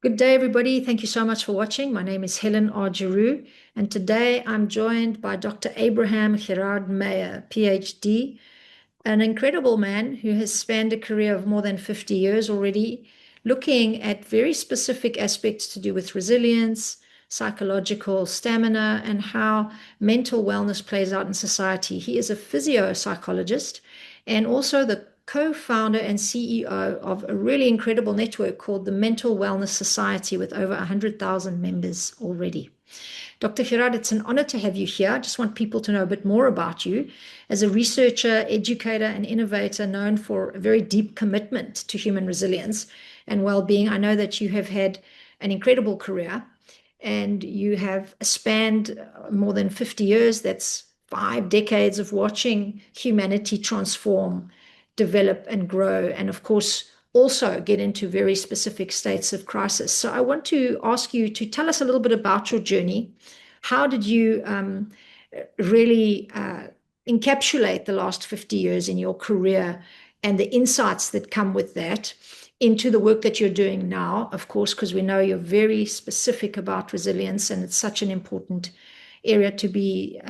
Good day, everybody. Thank you so much for watching. My name is Helen Argyrou, and today I'm joined by Dr. Abraham-Gérard Meyer, Ph.D., an incredible man who has spanned a career of more than 50 years already, looking at very specific aspects to do with resilience, psychological stamina, and how mental wellness plays out in society. He is a physiopsychologist and also the co-founder and CEO of a really incredible network called the Mental Wellness Society with over 100,000 members already. Dr. Gerard, it's an honor to have you here. I just want people to know a bit more about you. As a researcher, educator, and innovator known for a very deep commitment to human resilience and well-being, I know that you have had an incredible career and you have spanned more than 50 years. That's 5 decades of watching humanity transform, develop, and grow, and of course, also get into very specific states of crisis. So I want to ask you to tell us a little bit about your journey. How did you really encapsulate the last 50 years in your career and the insights that come with that into the work that you're doing now, of course, because we know you're very specific about resilience and it's such an important area to be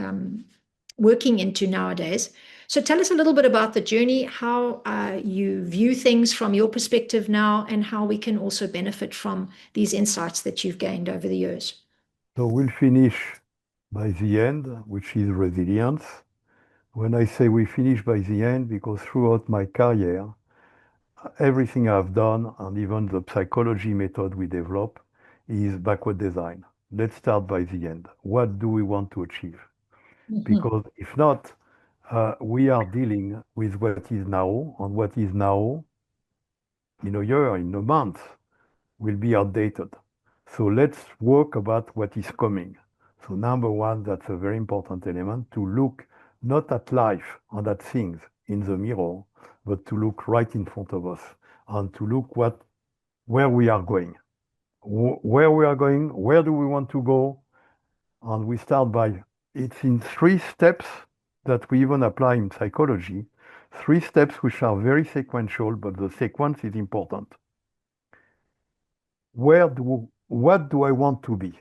working into nowadays. So tell us a little bit about the journey, how you view things from your perspective now, and how we can also benefit from these insights that you've gained over the years. So we'll finish by the end, which is resilience. When I say we finish by the end, because throughout my career, everything I've done, and even the psychology method we develop, is backward design. Let's start by the end. What do we want to achieve? Because if not, we are dealing with what is now, and what is now in a year, in a month, will be outdated. So let's work about what is coming. So number one, that's a very important element, to look not at life and at things in the mirror, but to look right in front of us and to look where we are going. Where we are going, where do we want to go? And we start by, it's in 3 steps that we even apply in psychology, 3 steps which are very sequential, but the sequence is important. What do I want to be?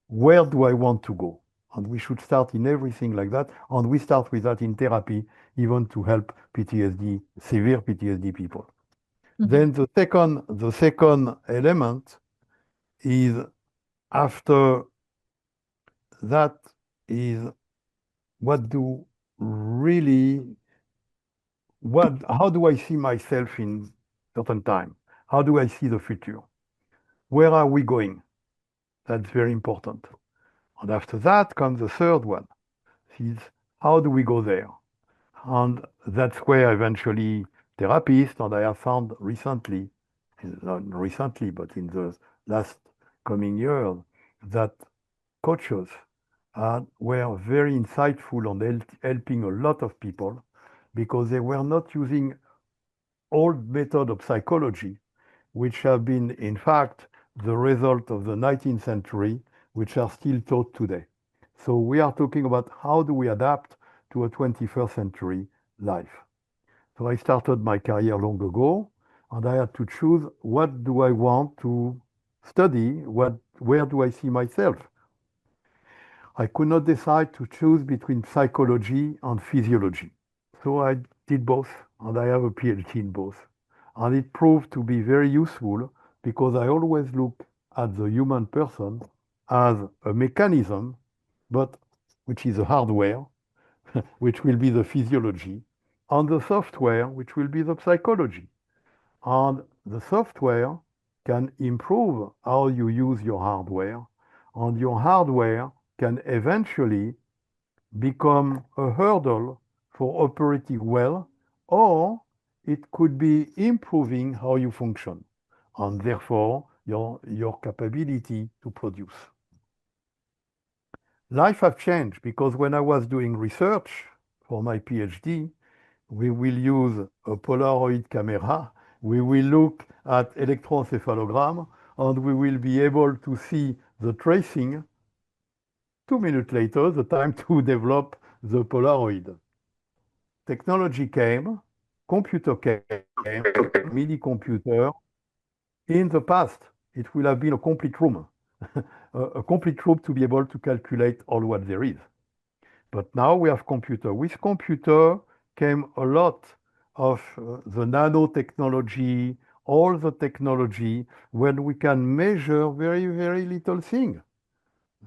Where do I want to go? And we should start in everything like that. And we start with that in therapy, even to help PTSD, severe PTSD people. Then the second element is after that is how do I see myself in certain time? How do I see the future? Where are we going? That's very important. And after that comes the third one. Is how do we go there? And that's where eventually therapists, and I have found recently, not recently, but in the last coming years, that coaches were very insightful on helping a lot of people because they were not using old methods of psychology, which have been, in fact, the result of the 19th century, which are still taught today. So we are talking about how do we adapt to a 21st century life. So I started my career long ago, and I had to choose what do I want to study, where do I see myself. I could not decide to choose between psychology and physiology. So I did both, and I have a PhD in both. And it proved to be very useful because I always look at the human person as a mechanism, but which is a hardware, which will be the physiology, and the software, which will be the psychology. And the software can improve how you use your hardware, and your hardware can eventually become a hurdle for operating well, or it could be improving how you function, and therefore your capability to produce. Life has changed because when I was doing research for my PhD, we will use a Polaroid camera, we will look at electroencephalogram, and we will be able to see the tracing 2 minutes later, the time to develop the Polaroid. Technology came, computer came, mini computer in the past. it will have been a complete room, a complete room to be able to calculate all what there is. But now we have computer. With computer came a lot of the nanotechnology, all the technology, when we can measure very, very little things.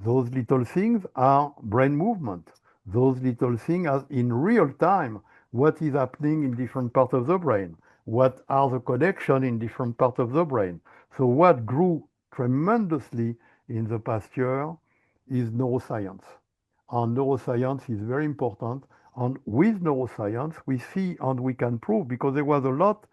Those little things are brain movement. Those little things are in real time what is happening in different parts of the brain. What are the connections in different parts of the brain? So what grew tremendously in the past year is neuroscience. And neuroscience is very important. And with neuroscience, we see and we can prove, because there was a lot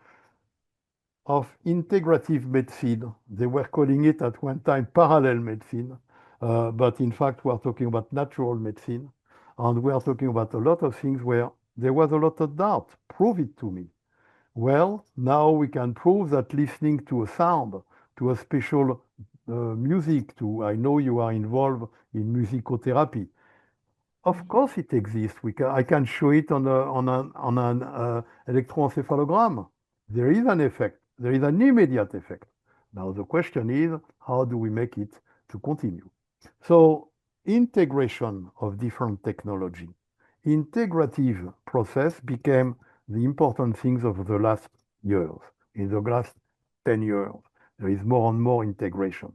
of integrative medicine. They were calling it at one time parallel medicine. But in fact, we are talking about natural medicine. And we are talking about a lot of things where there was a lot of doubt. Prove it to me. Well, now we can prove that listening to a sound, to a special music, I know you are involved in musicotherapy. Of course it exists. I can show it on an electroencephalogram. There is an effect. There is an immediate effect. Now the question is, how do we make it to continue? So integration of different technology, integrative process became the important things of the last years. In the last 10 years, there is more and more integration.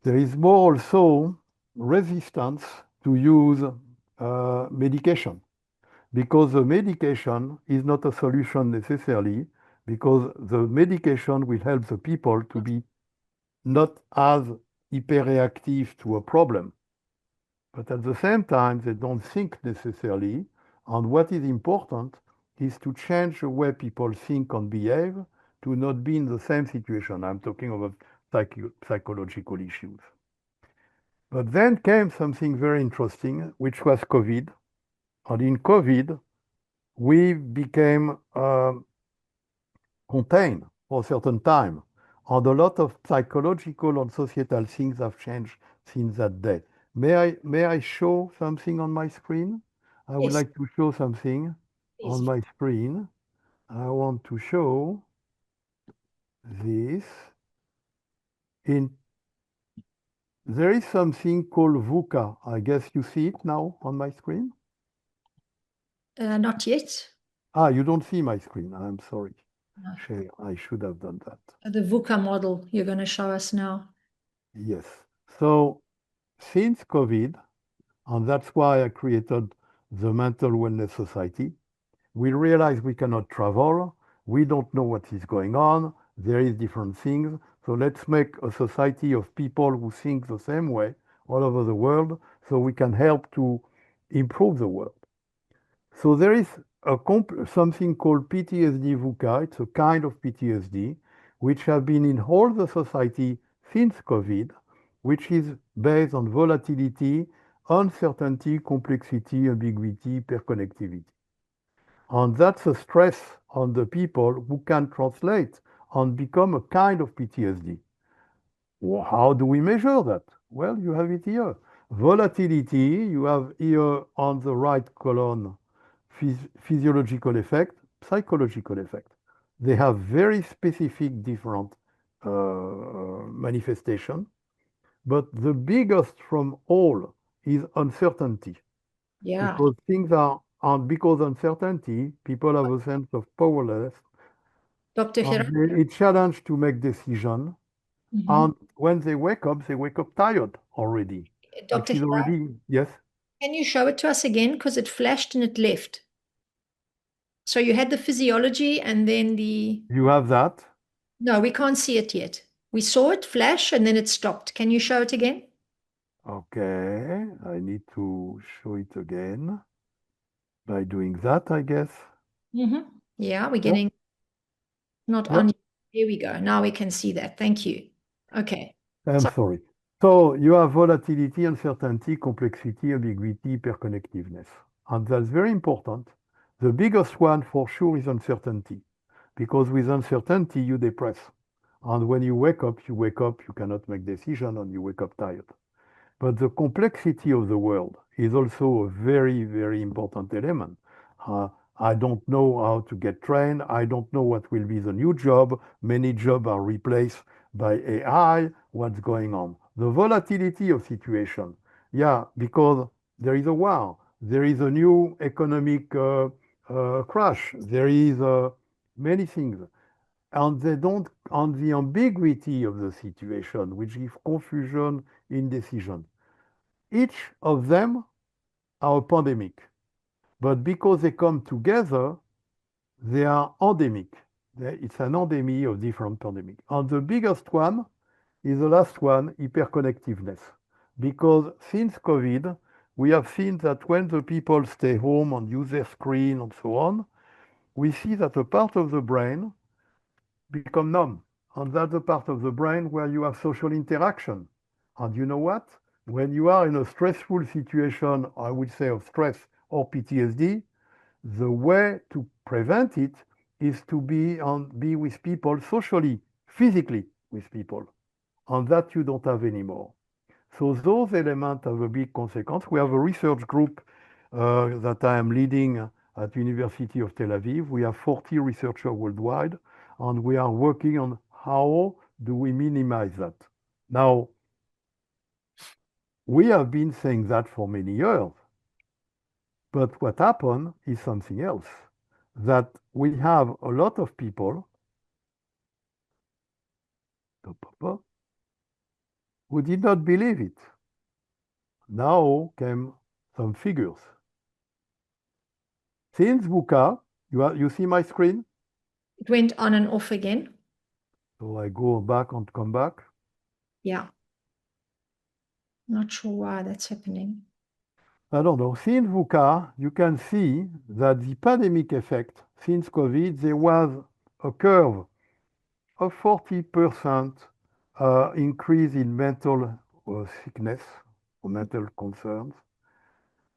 There is more also resistance to use medication, because the medication is not a solution necessarily, because the medication will help the people to be not as hyperreactive to a problem. But at the same time, they don't think necessarily. And what is important is to change the way people think and behave to not be in the same situation. I'm talking about psychological issues. But then came something very interesting, which was COVID. And in COVID, we became contained for a certain time. And a lot of psychological and societal things have changed since that day. May I show something on my screen? I would Yes, like to show something on please. my screen. I want to show this. There is something called VUCA. I guess you see it now on my screen? Not yet. Ah, you don't see my screen. I'm sorry. No. Share. I should have done that. The VUCA model you're going to show us now. Yes. So since COVID, and that's why I created the Mental Wellness Society, we realize we cannot travel. We don't know what is going on. There is different things. So let's make a society of people who think the same way all over the world, so we can help to improve the world. So there is something called PTSD VUCA. It's a kind of PTSD, which have been in all the society since COVID, which is based on volatility, uncertainty, complexity, ambiguity, hyperconnectivity. And that's a stress on the people who can translate and become a kind of PTSD. Well, how do we measure that? Well, you have it here. Volatility, you have here on the right column, physiological effect, psychological effect. They have very specific different manifestation, but the biggest from all is uncertainty. Yeah. Because things are, and because uncertainty, people have a sense of powerless, Dr. and Gerard, they challenge to make decisions. And when they wake up tired already, which Dr. is Gerard, already, yes. can you show it to us again? Because it flashed and it left. So you had the physiology and then You have that. no, we can't see it yet. We saw it flash and then it stopped. Can you show it again? Okay, I need to show it again by doing that, I guess. Yeah, we're Yep. getting not Yep. on. Here we go. Now we can see that. Thank you. Okay. I'm So, sorry. So you have volatility, uncertainty, complexity, ambiguity, hyperconnectiveness. And that's very important. The biggest one for sure is uncertainty, because with uncertainty, you depress. And when you wake up, you cannot make decision and you wake up tired. But the complexity of the world is also a very, very important element. I don't know how to get trained. I don't know what will be the new job. Many jobs are replaced by AI, what's going on. The volatility of situation. Yeah, because there is a war, there is a new economic crash, there is many things. And they don't, on the ambiguity of the situation, which gives confusion in decision. Each of them are a pandemic, but because they come together, they are endemic. It's an endemic of different pandemics. And the biggest one is the last one, hyperconnectiveness. Because since COVID, we have seen that when the people stay home and use their screen and so on, we see that a part of the brain become numb. And that's the part of the brain where you have social interaction. And you know what? When you are in a stressful situation, I would say of stress or PTSD, the way to prevent it is to be with people socially, physically with people. And that you don't have anymore. So those elements have a big consequence. We have a research group that I am leading at University of Tel Aviv. We have 40 researchers worldwide, and we are working on how do we minimize that. Now, we have been saying that for many years, but what happened is something else, that we have a lot of people who did not believe it. Now came some figures. Since VUCA, you see my screen? It went on and off again. So I go back and come back. Yeah. Not sure why that's happening. I don't know. Since VUCA, you can see that the pandemic effect, since COVID, there was a curve of 40% increase in mental sickness or mental concerns.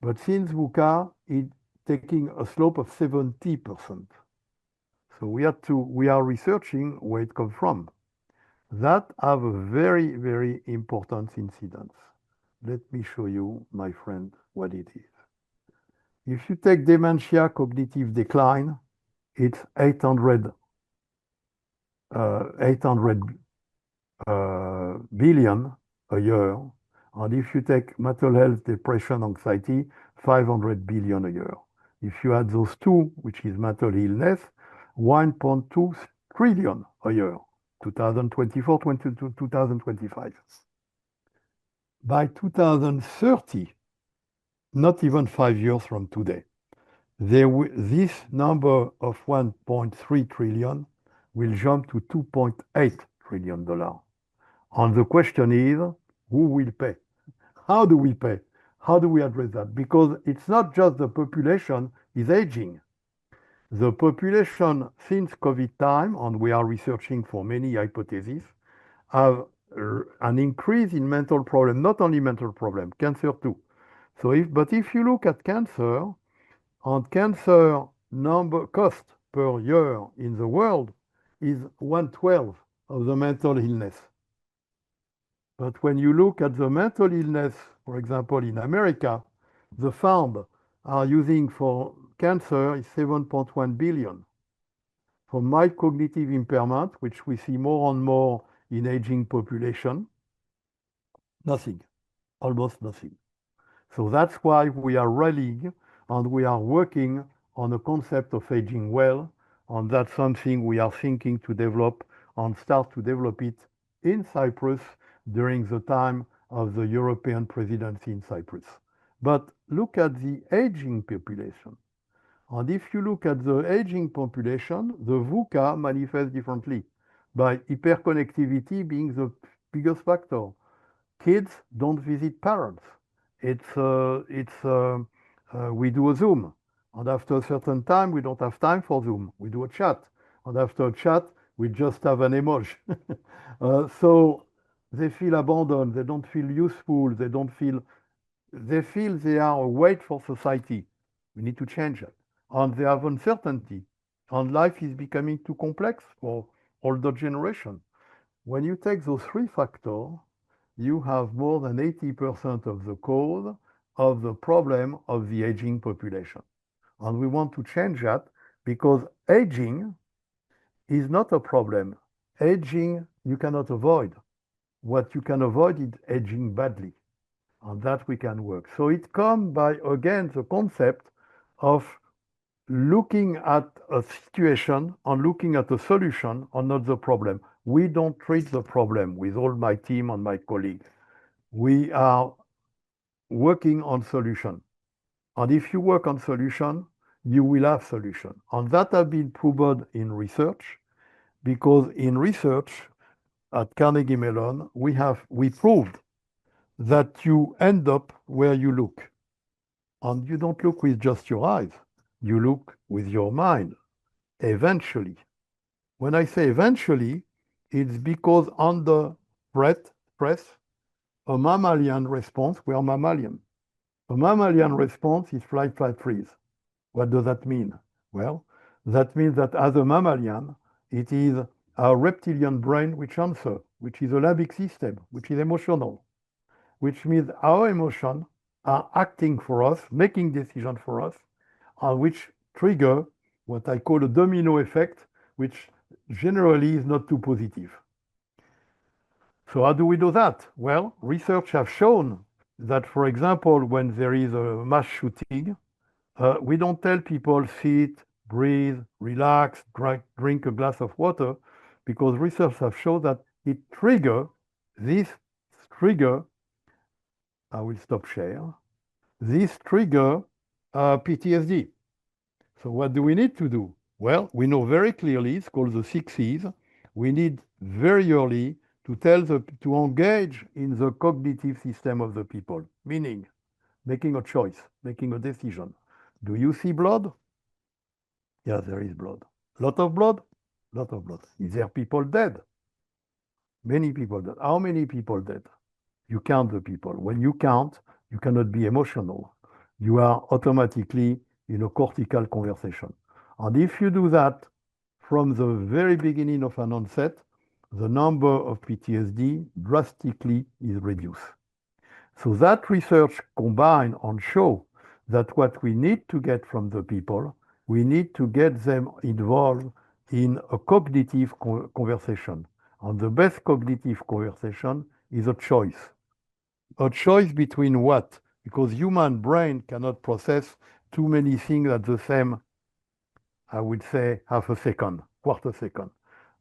But since VUCA, it's taking a slope of 70%. So we are researching where it comes from. That have a very, very important incidence. Let me show you, my friend, what it is. If you take dementia cognitive decline, it's 800 billion a year. And if you take mental health, depression, anxiety, 500 billion a year. If you add those two, which is mental illness, 1.2 trillion a year, 2024 to 2025. By 2030, not even 5 years from today, this number of 1.3 trillion will jump to $2.8 trillion. And the question is, who will pay? How do we pay? How do we address that? Because it's not just the population is aging. The population since COVID time, and we are researching for many hypotheses, have an increase in mental problem, not only mental problem, cancer too. So if you look at cancer, and cancer number cost per year in the world is 1/12 of the mental illness. But when you look at the mental illness, for example, in America, the fund are using for cancer is 7.1 billion. For mild cognitive impairment, which we see more and more in aging population, nothing, almost nothing. So that's why we are rallying and we are working on the concept of aging well, and that's something we are thinking to develop and start to develop it in Cyprus during the time of the European presidency in Cyprus. But look at the aging population. And if you look at the aging population, the VUCA manifests differently, by hyperconnectivity being the biggest factor. Kids don't visit parents. We do a Zoom, and after a certain time, we don't have time for Zoom. We do a chat, and after a chat, we just have an emoji. So they feel abandoned. They don't feel useful. They feel they are a weight for society. We need to change that. And they have uncertainty, and life is becoming too complex for older generation. When you take those three factors, you have more than 80% of the cause of the problem of the aging population. And we want to change that because aging is not a problem. Aging you cannot avoid. What you can avoid is aging badly. On that we can work. So it comes by, again, the concept of looking at a situation and looking at a solution and not the problem. We don't treat the problem with all my team and my colleagues. We are working on solution. And if you work on solution, you will have solution. And that has been proven in research, because in research at Carnegie Mellon, we proved that you end up where you look. And you don't look with just your eyes. You look with your mind, eventually. When I say eventually, it's because under stress, a mammalian response, we are mammalian. A mammalian response is flight, fight, freeze. What does that mean? Well, that means that as a mammalian, it is our reptilian brain which answers, which is a limbic system, which is emotional, which means our emotions are acting for us, making decisions for us, and which trigger what I call a domino effect, which generally is not too positive. So how do we do that? Well, research has shown that, for example, when there is a mass shooting, we don't tell people sit, breathe, relax, drink a glass of water, because research has shown that this trigger, I will stop share, this trigger PTSD. So what do we need to do? Well, we know very clearly, it's called the 6Cs. We need very early to engage in the cognitive system of the people, meaning making a choice, making a decision. Do you see blood? Yeah, there is blood. Lot of blood? Lot of blood. Is there people dead? Many people dead. How many people dead? You count the people. When you count, you cannot be emotional. You are automatically in a cortical conversation. And if you do that from the very beginning of an onset, the number of PTSD drastically is reduced. So that research combine and show that what we need to get from the people, we need to get them involved in a cognitive conversation. And the best cognitive conversation is a choice. A choice between what? Because human brain cannot process too many things at the same, I would say, half a second, quarter second.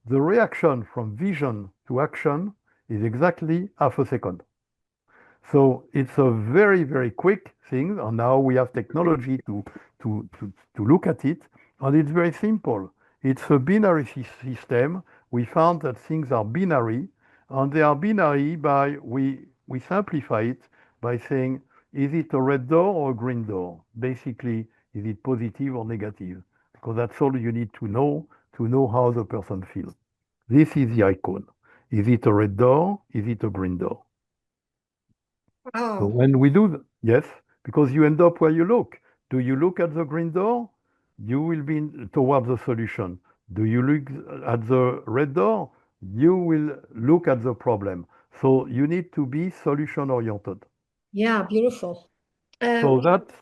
The reaction from vision to action is exactly half a second. So it's a very, very quick thing. And now we have technology to look at it. And it's very simple. It's a binary system. We found that things are binary. And they are binary we simplify it by saying, is it a red door or a green door? Basically, is it positive or negative? Because that's all you need to know how the person feels. This is the icon. Is it a red door? Is it a green door? Oh. So when we do, yes, because you end up where you look. Do you look at the green door? You will be towards the solution. Do you look at the red door? You will look at the problem. So you need to be solution oriented. Yeah, beautiful. So that's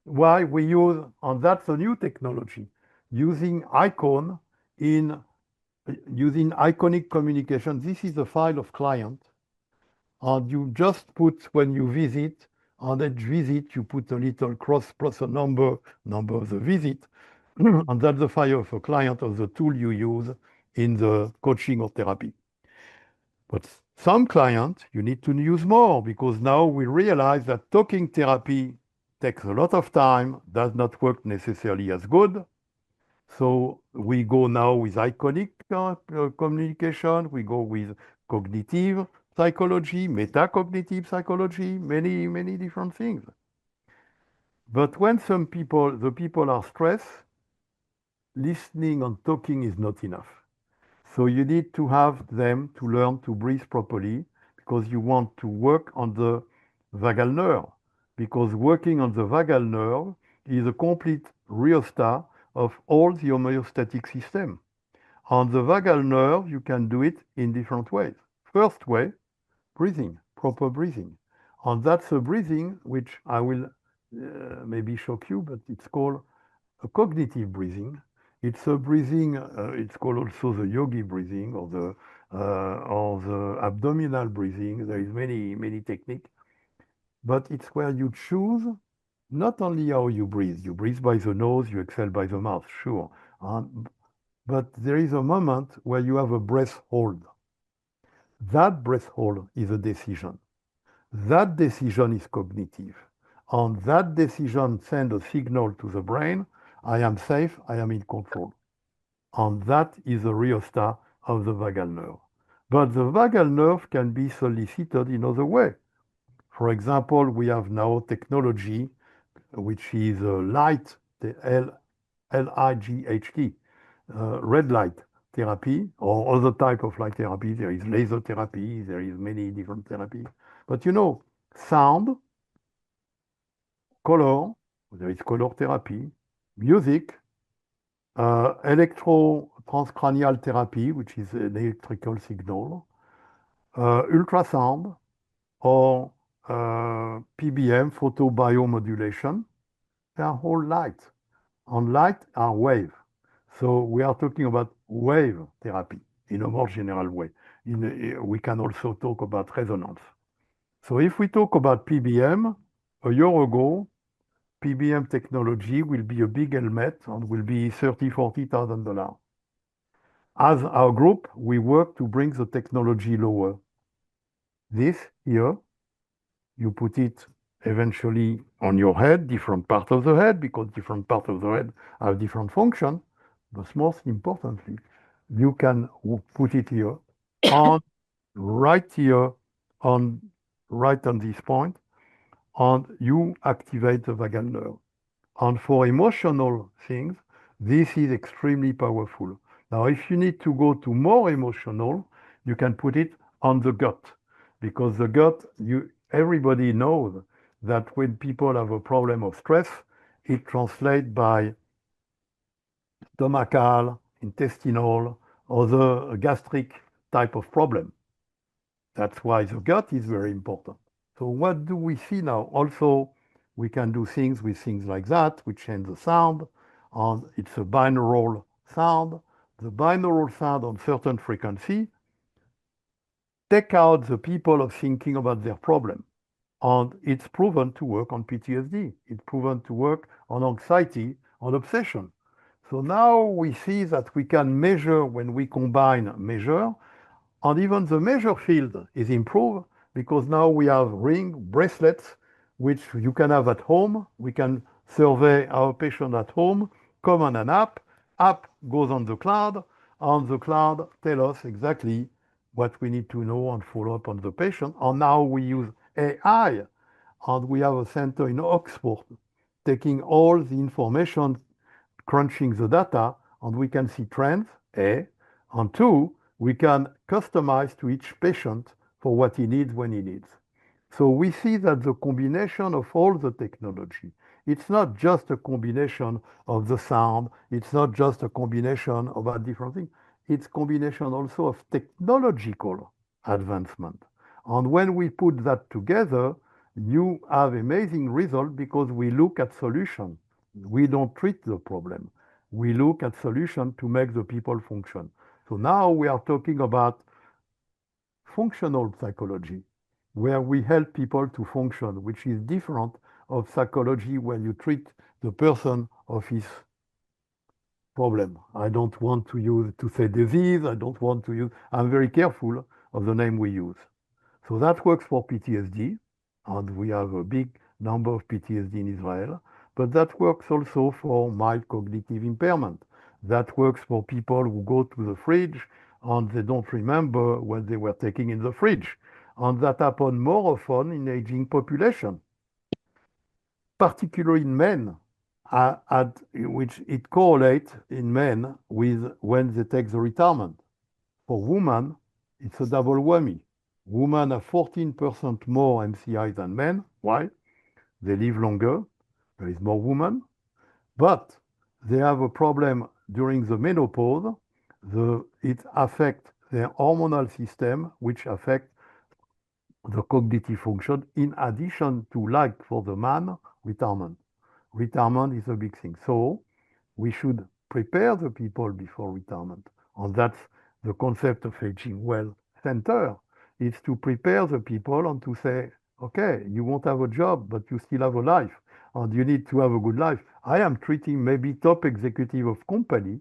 why we use, and that's a new technology, using using iconic communication. This is a file of client, and you just put when you visit, on each visit you put a little cross plus a number of the visit, and that's the file of a client of the tool you use in the coaching or therapy. But some clients you need to use more, because now we realize that talking therapy takes a lot of time, does not work necessarily as good. So we go now with iconic communication, we go with cognitive psychology, metacognitive psychology, many, many different things. But when the people are stressed, listening and talking is not enough. So you need to have them to learn to breathe properly, because you want to work on the vagal nerve, because working on the vagal nerve is a complete rheostat of all the homeostatic system. On the vagal nerve, you can do it in different ways. First way, breathing, proper breathing. And that's a breathing which I will maybe shock you, but it's called a cognitive breathing. It's a breathing, it's called also the yogi breathing or the or the abdominal breathing. There is many techniques, but it's where you choose not only how you breathe. You breathe by the nose, you exhale by the mouth, sure. But there is a moment where you have a breath hold. That breath hold is a decision. That decision is cognitive. And that decision sends a signal to the brain, I am safe, I am in control. And that is the rheostat of the vagal nerve. But the vagal nerve can be solicited in other way. For example, we have now technology, which is light, L-I-G-H-T, red light therapy, or other type of light therapy. There is laser therapy, there is many different therapies. But you know, sound, color, there is color therapy, music, electro-transcranial therapy, which is an electrical signal, ultrasound, or PBM, photobiomodulation. They are all light. And light are wave. So we are talking about wave therapy in a more general way. We can also talk about resonance. So if we talk about PBM, a year ago, PBM technology will be a big helmet and will be $30,000, $40,000. As our group, we work to bring the technology lower. This here, you put it eventually on your head, different part of the head, because different parts of the head have different function. But most importantly, you can put it here, on right here, right on this point, and you activate the vagal nerve. And for emotional things, this is extremely powerful. Now, if you need to go to more emotional, you can put it on the gut, because the gut, everybody knows that when people have a problem of stress, it translates by stomachaal, intestinal, other gastric type of problem. That's why the gut is very important. So what do we see now? Also, we can do things with things like that, which change the sound, and it's a binaural sound. The binaural sound on certain frequency take out the people of thinking about their problem. And it's proven to work on PTSD. It's proven to work on anxiety, on obsession. So now we see that we can measure when we combine measure, and even the measure field is improved because now we have ring bracelets, which you can have at home. We can survey our patient at home, come on an app goes on the cloud, and the cloud tells us exactly what we need to know and follow up on the patient. And now we use AI, and we have a center in Oxford taking all the information, crunching the data, and we can see trends, A, and two, we can customize to each patient for what he needs when he needs. So we see that the combination of all the technology, it's not just a combination of the sound, it's not just a combination of different things, it's combination also of technological advancement. And when we put that together, you have amazing results because we look at solution. We don't treat the problem. We look at solution to make the people function. So now we are talking about functional psychology, where we help people to function, which is different of psychology where you treat the person of his problem. I don't want to say disease. I'm very careful of the name we use. So that works for PTSD, and we have a big number of PTSD in Israel, but that works also for mild cognitive impairment. That works for people who go to the fridge and they don't remember what they were taking in the fridge. And that happens more often in aging population, particularly in men, which it correlates in men with when they take the retirement. For women, it's a double whammy. Women have 14% more MCI than men. Why? They live longer. There is more women. But they have a problem during the menopause. It affects their hormonal system, which affects the cognitive function, in addition to, like for the man, retirement. Retirement is a big thing. So we should prepare the people before retirement. And that's the concept of aging well center is to prepare the people and to say, okay, you won't have a job, but you still have a life, and you need to have a good life. I am treating maybe top executive of company.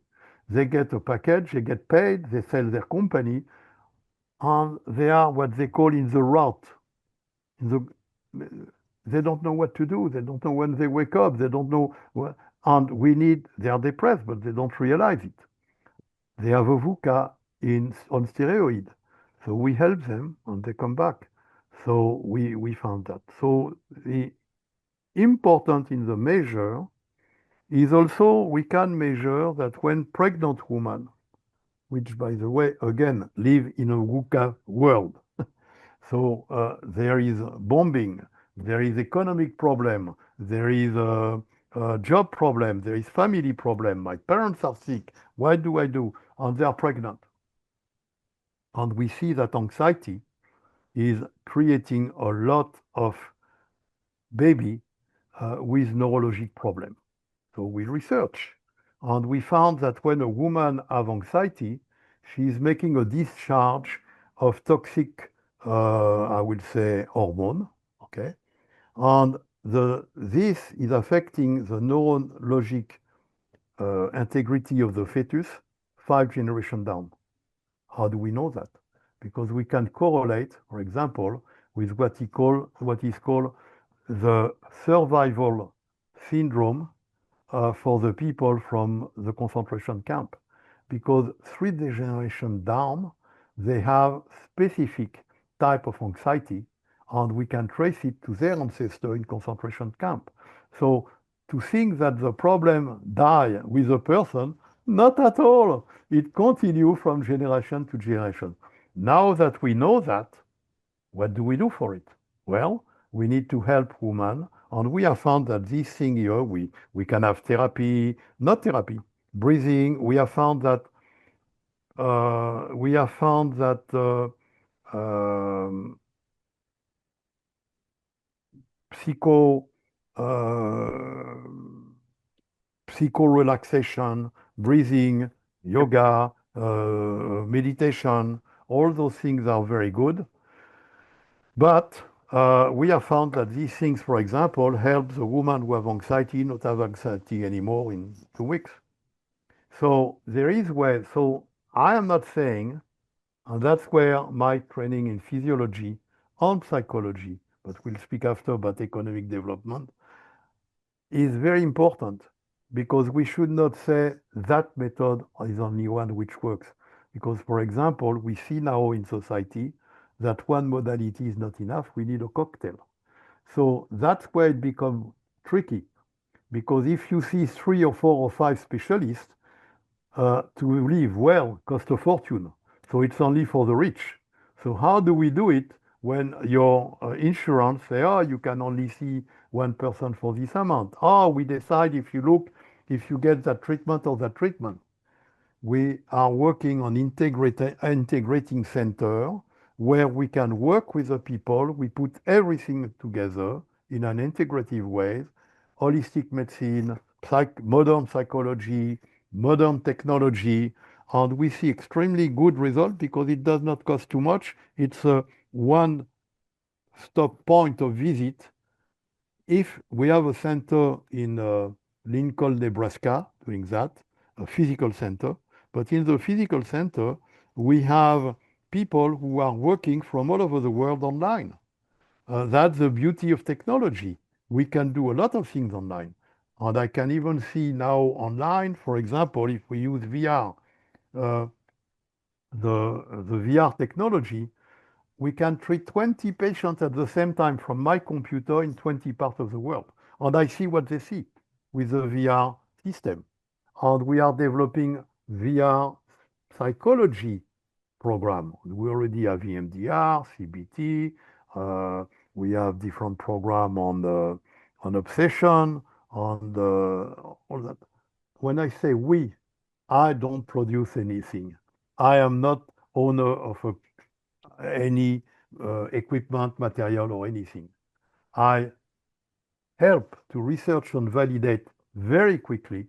They get a package, they get paid, they sell their company, and they are what they call in the rut. They don't know what to do. They don't know when they wake up. They don't know. And they are depressed, but they don't realize it. They have a VUCA on steroid. So we help them and they come back. So we found that. So the important in the measure is also we can measure that when pregnant women, which by the way, again, live in a VUCA world. So there is bombing, there is economic problem, there is a job problem, there is family problem. My parents are sick. What do I do? And they are pregnant. And we see that anxiety is creating a lot of baby with neurologic problem. So we research, and we found that when a woman has anxiety, she is making a discharge of toxic, I would say, hormone, okay? And this is affecting the neurologic integrity of the fetus 5 generations down. How do we know that? Because we can correlate, for example, with what is called the survival syndrome for the people from the concentration camp. Because 3 generations down, they have specific type of anxiety, and we can trace it to their ancestor in concentration camp. So to think that the problem die with a person, not at all. It continues from generation to generation. Now that we know that, what do we do for it? Well, we need to help women, and we have found that this thing here, we can have therapy, not therapy, breathing. We have found that psycho relaxation, breathing, yoga, meditation, all those things are very good. But we have found that these things, for example, help the woman who have anxiety not have anxiety anymore in 2 weeks. So there is way. So I am not saying, and that's where my training in physiology and psychology, but we'll speak after about economic development, is very important, because we should not say that method is only one which works. Because, for example, we see now in society that one modality is not enough. We need a cocktail. So that's where it becomes tricky, because if you see 3 or 4 or 5 specialists, to live well costs a fortune. So it's only for the rich. So how do we do it when your insurance say, oh, you can only see one person for this amount? Oh, we decide if you get that treatment or that treatment. We are working on integrating center where we can work with the people. We put everything together in an integrative way, holistic medicine, modern psychology, modern technology, and we see extremely good results because it does not cost too much. It's a one-stop point of visit. If we have a center in Lincoln, Nebraska, doing that, a physical center, but in the physical center, we have people who are working from all over the world online. That's the beauty of technology. We can do a lot of things online. And I can even see now online, for example, if we use VR, the VR technology, we can treat 20 patients at the same time from my computer in 20 parts of the world. And I see what they see with the VR system. And we are developing VR psychology program. We already have EMDR, CBT. We have different program on obsession, on all that. When I say we, I don't produce anything. I am not owner of any equipment, material, or anything. I help to research and validate very quickly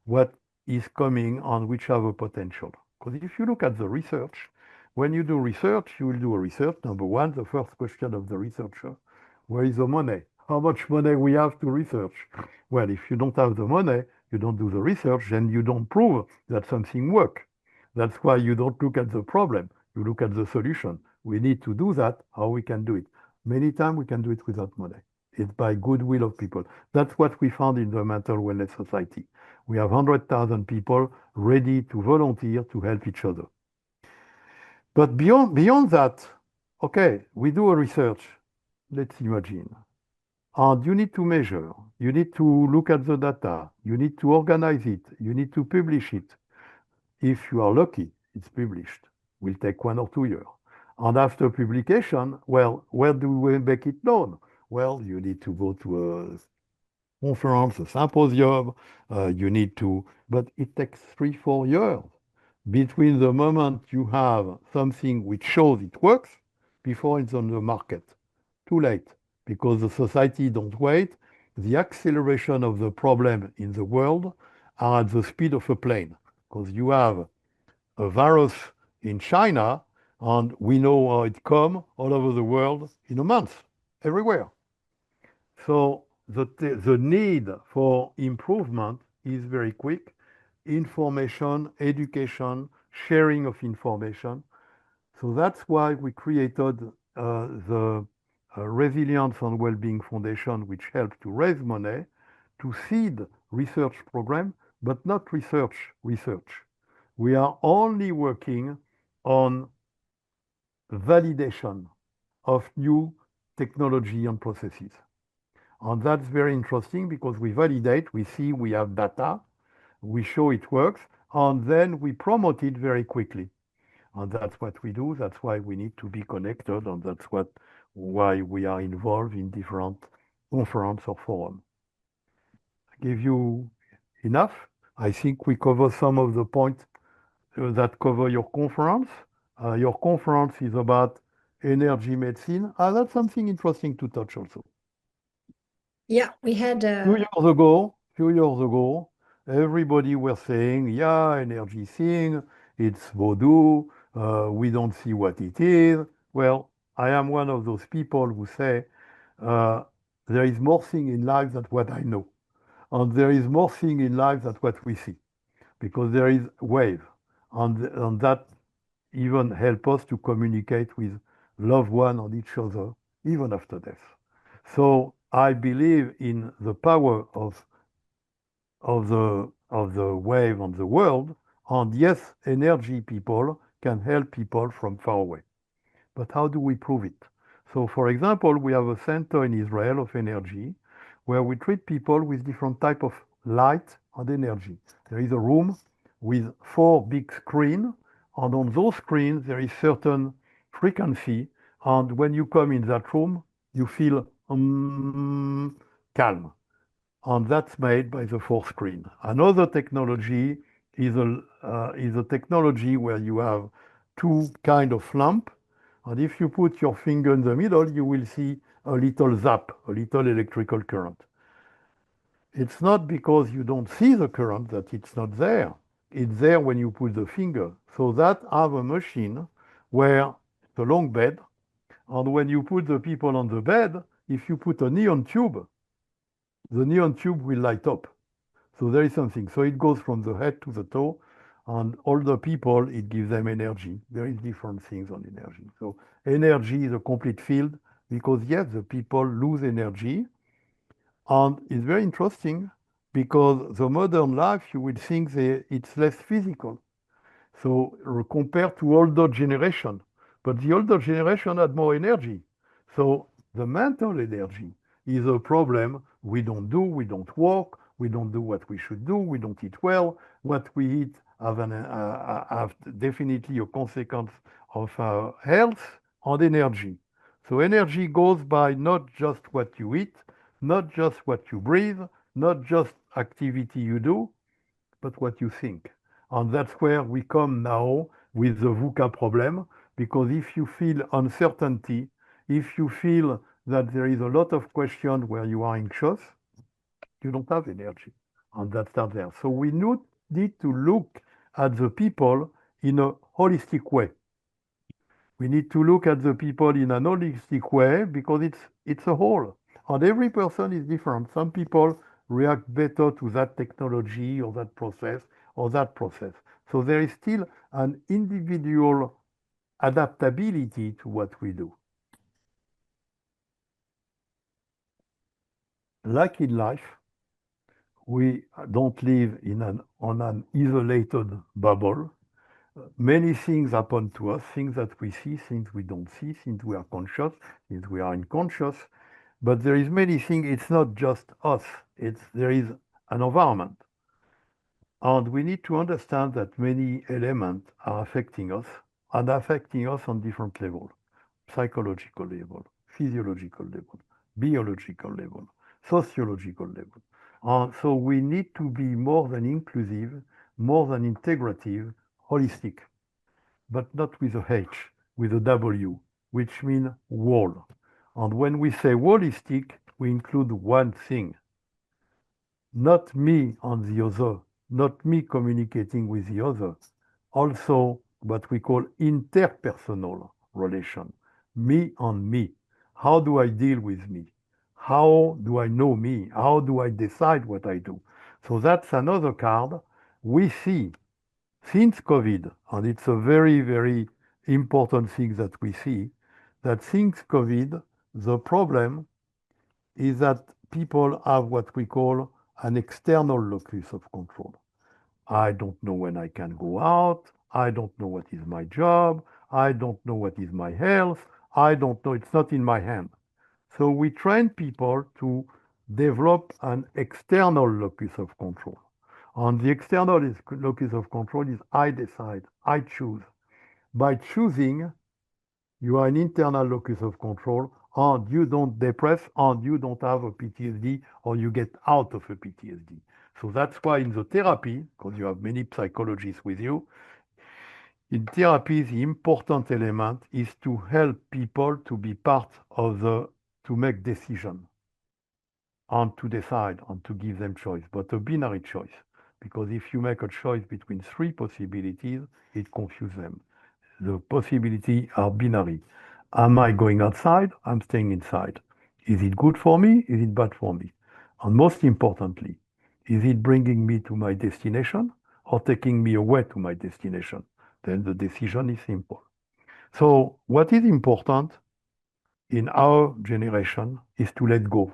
what is coming and which have a potential. Because if you look at the research, when you do research, you will do a research. Number one, the first question of the researcher, where is the money? How much money we have to research? Well, if you don't have the money, you don't do the research, and you don't prove that something works. That's why you don't look at the problem. You look at the solution. We need to do that, how we can do it. Many times we can do it without money. It's by goodwill of people. That's what we found in the Mental Wellness Society. We have 100,000 people ready to volunteer to help each other. But beyond that, okay, we do a research. Let's imagine. And you need to measure. You need to look at the data. You need to organize it. You need to publish it. If you are lucky, it's published. Will take 1 or 2 years. And after publication, well, where do we make it known? Well, you need to go to a conference, a symposium, but it takes 3-4 years between the moment you have something which shows it works before it's on the market. Too late, because the society don't wait. The acceleration of the problem in the world are at the speed of a plane, because you have a virus in China, and we know how it comes all over the world in a month, everywhere. So the need for improvement is very quick. Information, education, sharing of information. So that's why we created the Resilience and Wellbeing Foundation, which helped to raise money to seed research program, but not research. We are only working on validation of new technology and processes. And that's very interesting because we validate, we see we have data, we show it works, and then we promote it very quickly. And that's what we do. That's why we need to be connected, and that's why we are involved in different conferences or forums. I give you enough. I think we cover some of the points that cover your conference. Your conference is about energy medicine. That's something interesting to touch also. Yeah, we had Few years ago, everybody was saying, yeah, energy thing, it's voodoo, we don't see what it is. Well, I am one of those people who say, there is more thing in life than what I know. And there is more thing in life than what we see. Because there is wave. And that even help us to communicate with loved one and each other, even after death. So I believe in the power of the wave on the world, and yes, energy people can help people from far away. But how do we prove it? So, for example, we have a center in Israel of energy where we treat people with different type of light and energy. There is a room with 4 big screens, and on those screens there is certain frequency, and when you come in that room, you feel calm. And that's made by the 4 screen. Another technology is a technology where you have 2 kind of lamp, and if you put your finger in the middle, you will see a little zap, a little electrical current. It's not because you don't see the current that it's not there. It's there when you put the finger. So that have a machine where it's a long bed, and when you put the people on the bed, if you put a neon tube, the neon tube will light up. So there is something. So it goes from the head to the toe, and all the people, it gives them energy. There is different things on energy. So energy is a complete field because, yes, the people lose energy. And it's very interesting because the modern life, you will think that it's less physical. So compared to older generation, but the older generation had more energy. So the mental energy is a problem. We don't walk, we don't do what we should do, we don't eat well. What we eat have definitely a consequence of our health and energy. So energy goes by not just what you eat, not just what you breathe, not just activity you do, but what you think. And that's where we come now with the VUCA problem, because if you feel uncertainty, if you feel that there is a lot of questions where you are anxious, you don't have energy. And that's not there. So we need to look at the people in a holistic way. We need to look at the people in an holistic way because it's a whole. And every person is different. Some people react better to that technology or that process or that process. So there is still an individual adaptability to what we do. Like in life, we don't live on an isolated bubble. Many things happen to us, things that we see, things we don't see, things we are conscious, things we are unconscious. But there is many things, it's not just us, there is an environment. And we need to understand that many elements are affecting us and affecting us on different levels: psychological level, physiological level, biological level, sociological level. And so we need to be more than inclusive, more than integrative, holistic, but not with a H, with a W, which means whole. And when we say holistic, we include one thing, not me and the other, not me communicating with the other, also what we call interpersonal relation, me and me. How do I deal with me? How do I know me? How do I decide what I do? So that's another card we see since COVID, and it's a very, very important thing that we see, that since COVID, the problem is that people have what we call an external locus of control. I don't know when I can go out. I don't know what is my job. I don't know what is my health. I don't know. It's not in my hand. So we train people to develop an external locus of control. And the external locus of control is I decide, I choose. By choosing, you are an internal locus of control, and you don't depress, and you don't have a PTSD, or you get out of a PTSD. So that's why in the therapy, because you have many psychologists with you, in therapy, the important element is to help people to be part of to make decision and to decide and to give them choice, but a binary choice. Because if you make a choice between three possibilities, it confuses them. The possibilities are binary. Am I going outside? I'm staying inside. Is it good for me? Is it bad for me? And most importantly, is it bringing me to my destination or taking me away to my destination? Then the decision is simple. So what is important in our generation is to let go.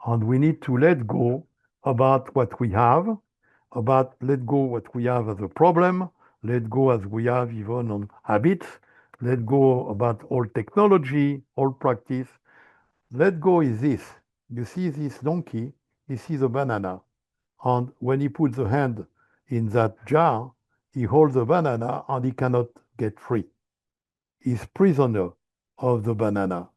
And we need to let go about what we have, let go what we have as a problem, let go as we have even on habits, let go about all technology, all practice. Let go is this. You see this donkey, he sees a banana. And when he puts the hand in that jar, he holds the banana and he cannot get free. He's prisoner of the banana.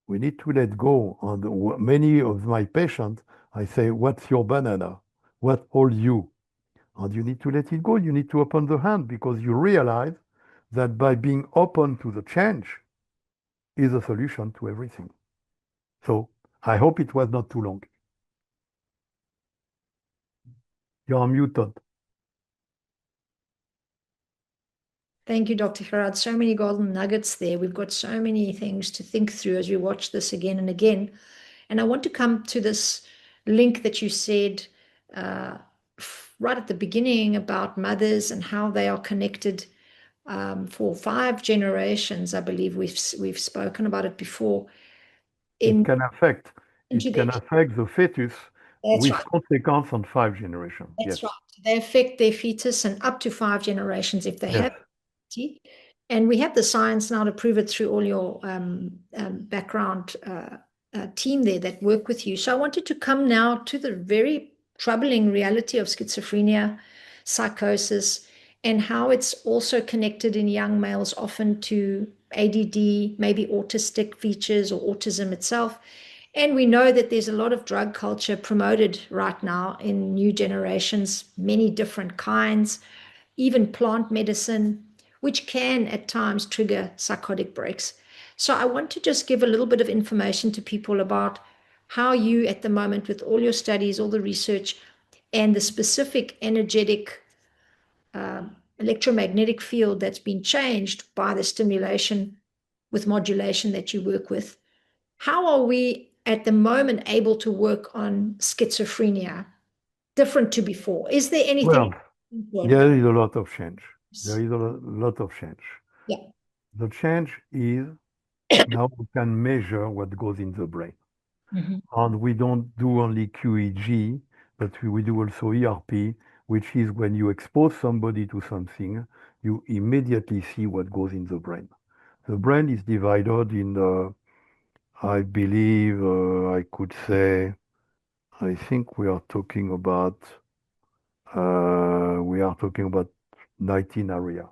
We need to let go. And many of my patients, I say, what's your banana? What holds you? And you need to let it go. You need to open the hand because you realize that by being open to the change is a solution to everything. So I hope it was not too long. You're muted. Thank you, Dr. Gerard. So many golden nuggets there. We've got so many things to think through as we watch this again and again. And I want to come to this link that you said right at the beginning about mothers and how they are connected for 5 generations. I believe we've spoken about it before. It can affect the fetus with right. consequence on 5 generations. That's yes. right. They affect their fetus and up to 5 generations if they Yes. have. And we have the science now to prove it through all your background team there that work with you. So I wanted to come now to the very troubling reality of schizophrenia, psychosis, and how it's also connected in young males often to ADD, maybe autistic features or autism itself. And we know that there's a lot of drug culture promoted right now in new generations, many different kinds, even plant medicine, which can at times trigger psychotic breaks. So I want to just give a little bit of information to people about how you, at the moment, with all your studies, all the research, and the specific energetic electromagnetic field that's been changed by the stimulation with modulation that you work with. How are we at the moment able to work on schizophrenia different to before? Is there anything? Well, there is a lot of change. There is a lot of change. Yeah. The change is now we can measure what goes in the brain. Mhm. And we don't do only QEEG, but we do also ERP, which is when you expose somebody to something, you immediately see what goes in the brain. The brain is divided in, I believe, I could say, I think we are talking about 19 areas.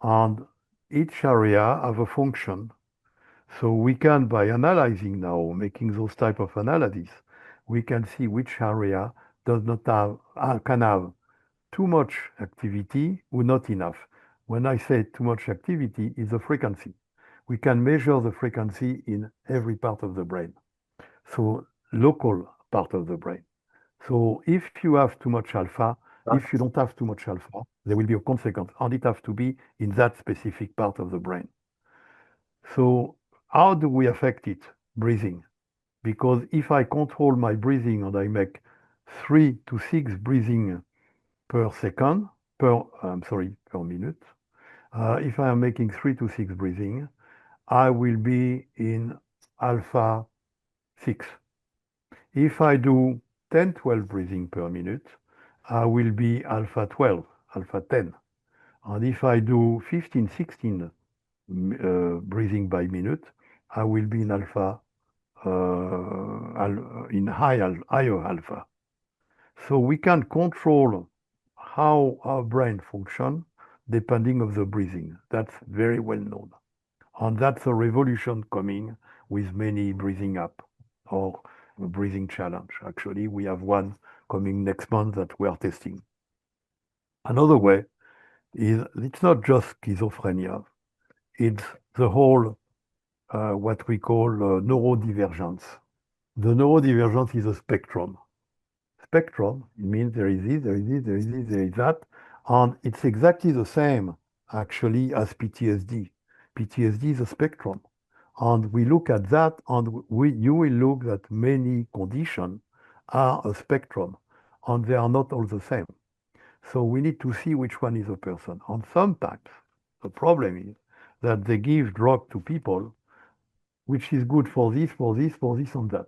And each area have a function. So we can, by analyzing now, making those type of analysis, we can see which area does not have, can have too much activity or not enough. When I say too much activity, is the frequency. We can measure the frequency in every part of the brain. So local part of the brain. So if you have too much alpha, if you don't have too much alpha, there will be a consequence, and it has to be in that specific part of the brain. So how do we affect it? Breathing. Because if I control my breathing and I make 3 to 6 breathing per second, per minute, if I am making 3 to 6 breathing, I will be in alpha 6. If I do 10, 12 breathing per minute, I will be alpha 12, alpha 10. And if I do 15, 16 breathing by minute, I will be in alpha, higher alpha. So we can control how our brain function depending of the breathing. That's very well known. And that's a revolution coming with many breathing app or breathing challenge. Actually, we have one coming next month that we are testing. Another way is it's not just schizophrenia. It's the whole, what we call neurodivergence. The neurodivergence is a spectrum. Spectrum, it means there is this, there is this, there is this, there is that. And it's exactly the same, actually, as PTSD. PTSD is a spectrum. And we look at that, and you will look at many conditions are a spectrum, and they are not all the same. So we need to see which one is a person. And sometimes the problem is that they give drug to people, which is good for this, for this, for this, and that.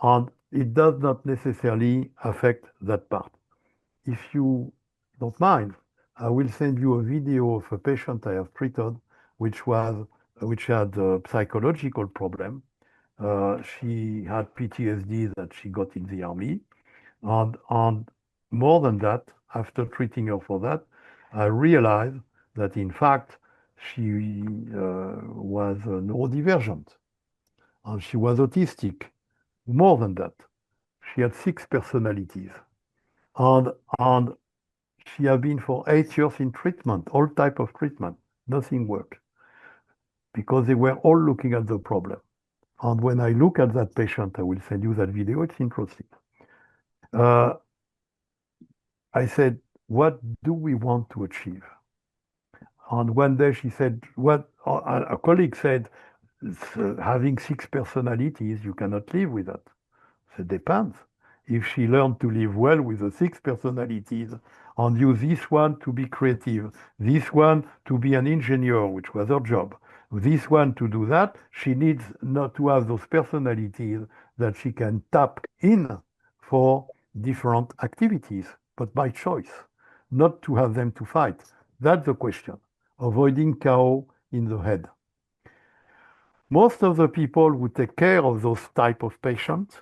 And it does not necessarily affect that part. If you don't mind, I will send you a video of a patient I have treated, which had a psychological problem. She had PTSD that she got in the army, and more than that, after treating her for that, I realized that in fact she was neurodivergent, and she was autistic. More than that, she had 6 personalities, and she had been for 8 years in treatment, all type of treatment. Nothing worked because they were all looking at the problem. And when I look at that patient, I will send you that video. It's interesting. I said, what do we want to achieve? And one day she said, what a colleague said, having 6 personalities, you cannot live with that. It depends. If she learned to live well with the 6 personalities and use this one to be creative, this one to be an engineer, which was her job, this one to do that, she needs not to have those personalities that she can tap in for different activities, but by choice, not to have them to fight. That's the question. Avoiding chaos in the head. Most of the people who take care of those type of patients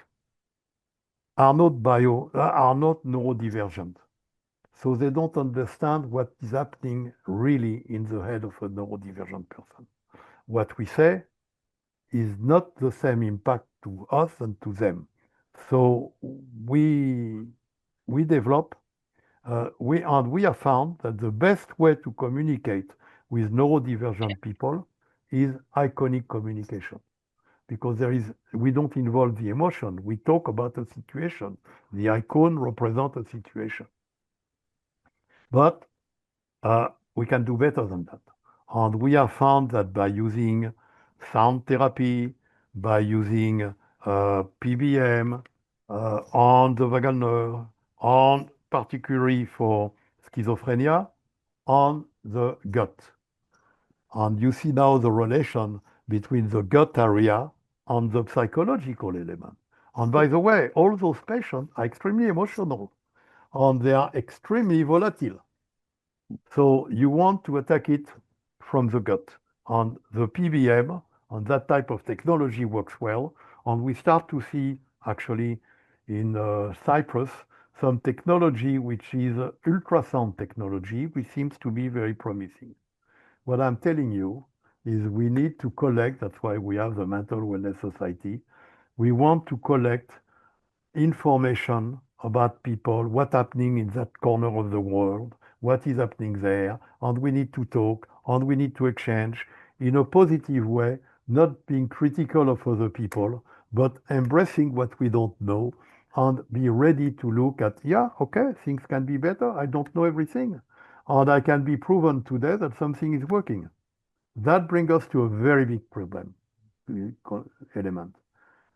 are not neurodivergent. So they don't understand what is happening really in the head of a neurodivergent person. What we say is not the same impact to us and to them. So we develop, we have found that the best way to communicate with neurodivergent people is iconic communication. Because we don't involve the emotion. We talk about a situation. The icon represents a situation. But we can do better than that. And we have found that by using sound therapy, by using PBM on the vagal nerve, on particularly for schizophrenia, on the gut. And you see now the relation between the gut area and the psychological element. And by the way, all those patients are extremely emotional and they are extremely volatile. So you want to attack it from the gut. And the PBM and that type of technology works well. And we start to see actually in Cyprus some technology which is ultrasound technology, which seems to be very promising. What I'm telling you is we need to collect, that's why we have the Mental Wellness Society. We want to collect information about people, what's happening in that corner of the world, what is happening there, and we need to talk, and we need to exchange in a positive way, not being critical of other people, but embracing what we don't know and be ready to look at, yeah, okay, things can be better. I don't know everything. And I can be proven today that something is working. That brings us to a very big problem element.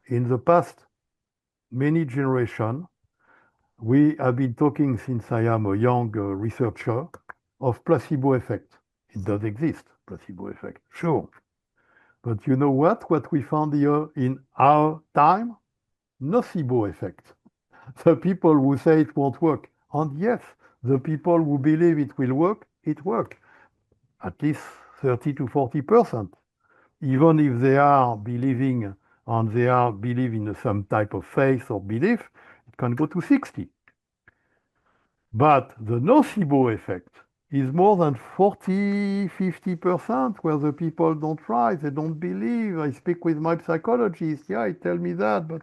In the past many generations, we have been talking since I am a young researcher of placebo effect. It does exist, placebo effect, sure. But you know what? What we found here in our time? Nocebo effect. The people who say it won't work. And yes, the people who believe it will work, it works. At least 30 to 40%. Even if they are believing and they are believing in some type of faith or belief, it can go to 60. But the nocebo effect is more than 40, 50% where the people don't try, they don't believe. I speak with my psychologist, yeah, he tell me that, but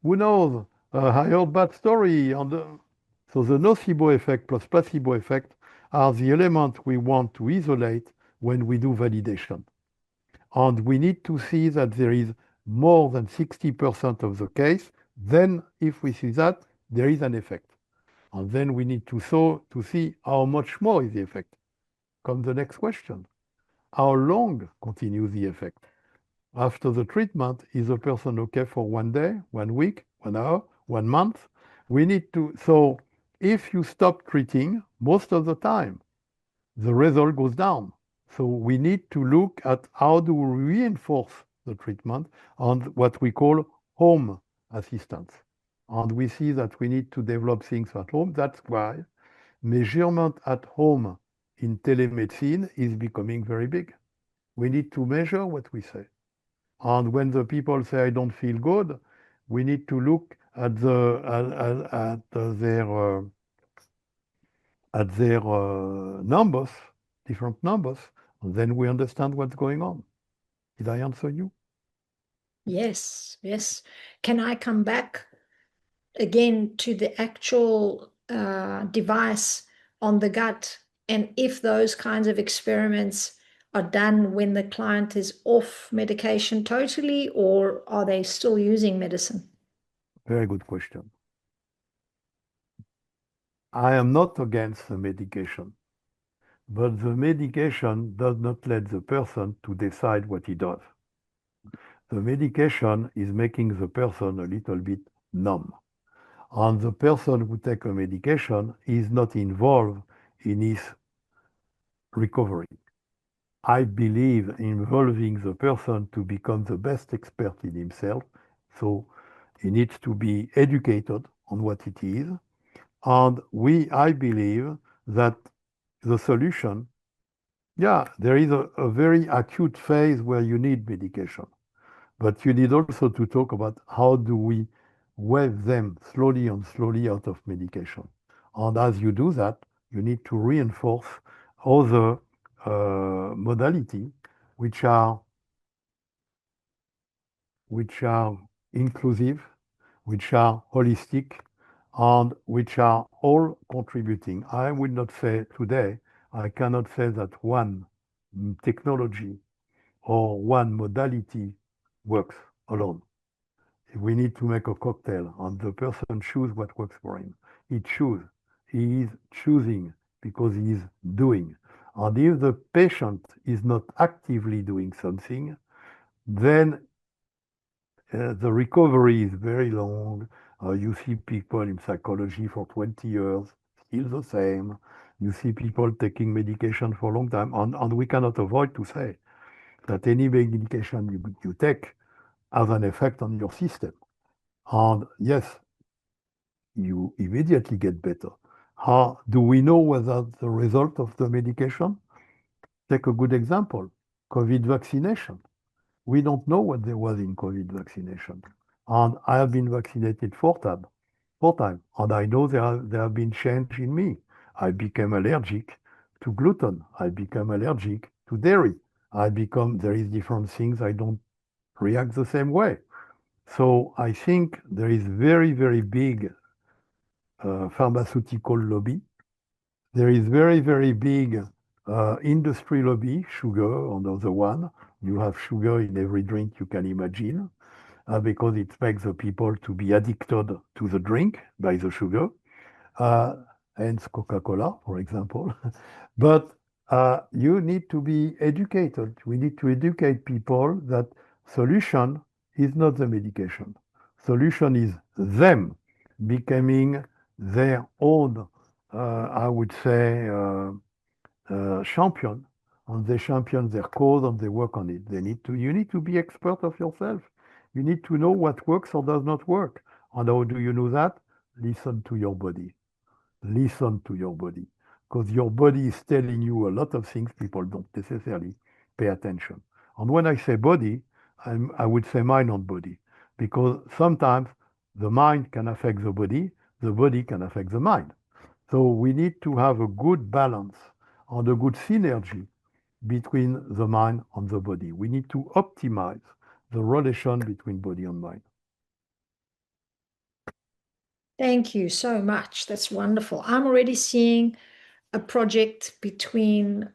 who knows? I heard bad story. So the nocebo effect plus placebo effect are the elements we want to isolate when we do validation. And we need to see that there is more than 60% of the case. Then if we see that, there is an effect. And then we need to see how much more is the effect. Comes the next question. How long continues the effect? After the treatment, is the person okay for 1 day, 1 week, 1 hour, 1 month? We need to, so if you stop treating, most of the time, the result goes down. So we need to look at how do we reinforce the treatment and what we call home assistance. And we see that we need to develop things at home. That's why measurement at home in telemedicine is becoming very big. We need to measure what we say. And when the people say, I don't feel good, we need to look at their numbers, different numbers, and then we understand what's going on. Did I answer you? Yes, yes. Can I come back again to the actual device on the gut? And if those kinds of experiments are done when the client is off medication totally, or are they still using medicine? Very good question. I am not against the medication, but the medication does not let the person to decide what he does. The medication is making the person a little bit numb. And the person who takes a medication is not involved in his recovery. I believe in involving the person to become the best expert in himself. So he needs to be educated on what it is. And I believe that the solution, yeah, there is a very acute phase where you need medication. But you need also to talk about how do we wave them slowly and slowly out of medication. And as you do that, you need to reinforce other modality which are inclusive, which are holistic, and which are all contributing. I will not say today, I cannot say that one technology or one modality works alone. We need to make a cocktail, and the person choose what works for him. He is choosing because he's doing. And if the patient is not actively doing something, then the recovery is very long. You see people in psychology for 20 years, still the same. You see people taking medication for a long time. And we cannot avoid to say that any medication you take has an effect on your system. And yes, you immediately get better. How do we know whether the result of the medication? Take a good example, COVID vaccination. We don't know what there was in COVID vaccination. And I have been vaccinated four times. And I know there have been change in me. I became allergic to gluten. I became allergic to dairy. There is different things I don't react the same way. So I think there is very, very big pharmaceutical lobby. There is very, very big industry lobby, sugar, another one. You have sugar in every drink you can imagine, because it makes the people to be addicted to the drink by the sugar, hence Coca-Cola, for example. But you need to be educated. We need to educate people that solution is not the medication. Solution is them becoming their own, I would say, champion, and they champion their cause and they work on it. You need to be expert of yourself. You need to know what works or does not work. And how do you know that? Listen to your body. Listen to your body. Because your body is telling you a lot of things people don't necessarily pay attention. And when I say body, I would say mind and body. Because sometimes the mind can affect the body can affect the mind. So we need to have a good balance and a good synergy between the mind and the body. We need to optimize the relation between body and mind. Thank you so much. That's wonderful. I'm already seeing a project between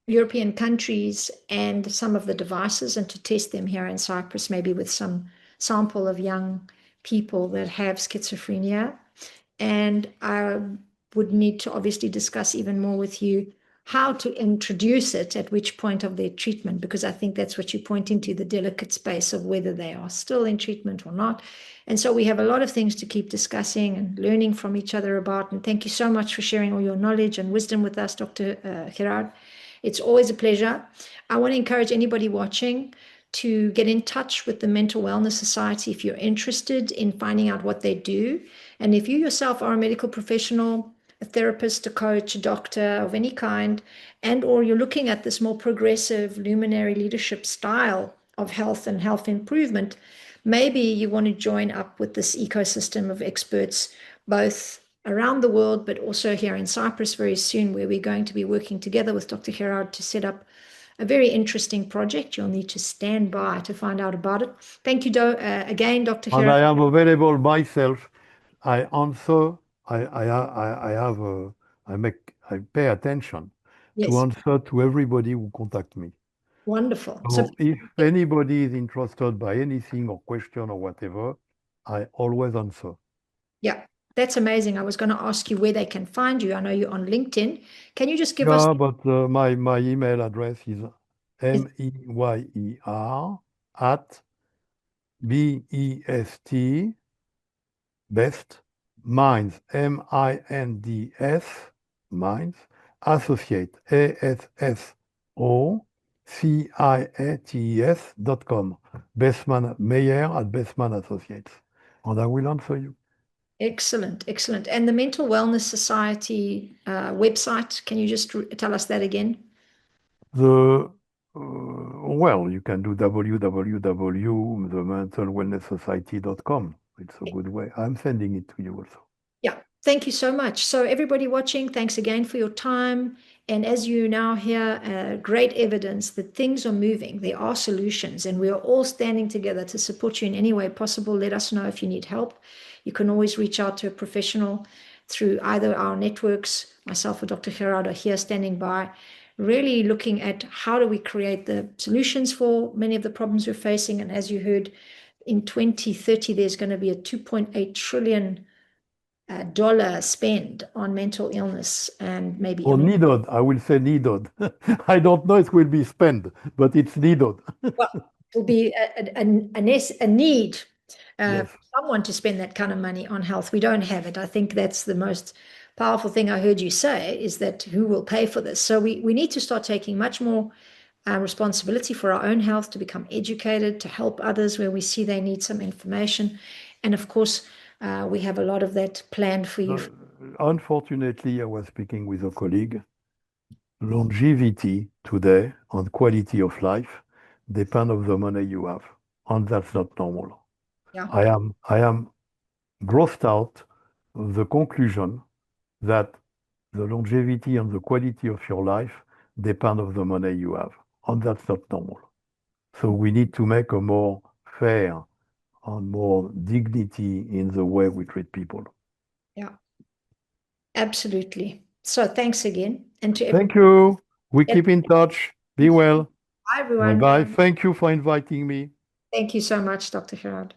European countries and some of the devices, and to test them here in Cyprus, maybe with some sample of young people that have schizophrenia. And I would need to obviously discuss even more with you how to introduce it at which point of their treatment, because I think that's what you're pointing to, the delicate space of whether they are still in treatment or not. And so we have a lot of things to keep discussing and learning from each other about. And thank you so much for sharing all your knowledge and wisdom with us, Dr. Gerard. It's always a pleasure. I want to encourage anybody watching to get in touch with the Mental Wellness Society if you're interested in finding out what they do. And if you yourself are a medical professional, a therapist, a coach, a doctor of any kind, and or you're looking at this more progressive luminary leadership style of health and health improvement, maybe you want to join up with this ecosystem of experts, both around the world, but also here in Cyprus very soon, where we're going to be working together with Dr. Gerard to set up a very interesting project. You'll need to stand by to find out about it. Thank you again, Dr. And Gerard. I am available myself. I answer. I pay attention to Yes, answer to everybody who contact me. wonderful. So So if anybody is interested by anything or question or whatever, I always answer. yeah, that's amazing. I was going to ask you where they can find you. I know you're on LinkedIn. Can you just give us? Yeah, but my email address is meyer at best best minds minds associate associates.com. Bestman Meyer at Bestman Associates, and I will answer you. Excellent, excellent. And the Mental Wellness Society website, can you just tell us that again? Well, you can do www.thementalwellnesssociety.com. It's a good way. I'm sending it to you also. Yeah, thank you so much. So everybody watching, thanks again for your time. And as you now hear, great evidence that things are moving. There are solutions, and we are all standing together to support you in any way possible. Let us know if you need help. You can always reach out to a professional through either our networks. Myself or Dr. Gerard are here standing by, really looking at how do we create the solutions for many of the problems we're facing. And as you heard, in 2030, there's going to be a 2.8 trillion dollar spend on mental illness and maybe Or needed, I will say needed. I don't know it will be spent, but it's needed. well, it will be a need Yes. for someone to spend that kind of money on health. We don't have it. I think that's the most powerful thing I heard you say, is that who will pay for this? So we need to start taking much more responsibility for our own health, to become educated, to help others where we see they need some information. And of course, we have a lot of that planned for you. Unfortunately, I was speaking with a colleague. Longevity today and quality of life depend on the money you have, and that's not normal. Yeah. I am grossed out of the conclusion that the longevity and the quality of your life depend on the money you have, and that's not normal. So we need to make a more fair and more dignity in the way we treat people. Yeah. Absolutely. So thanks again. And to Thank you. We Yeah. keep in touch. Be well. Bye, everyone. Bye-bye. Thank you for inviting me. Thank you so much, Dr. Gerard.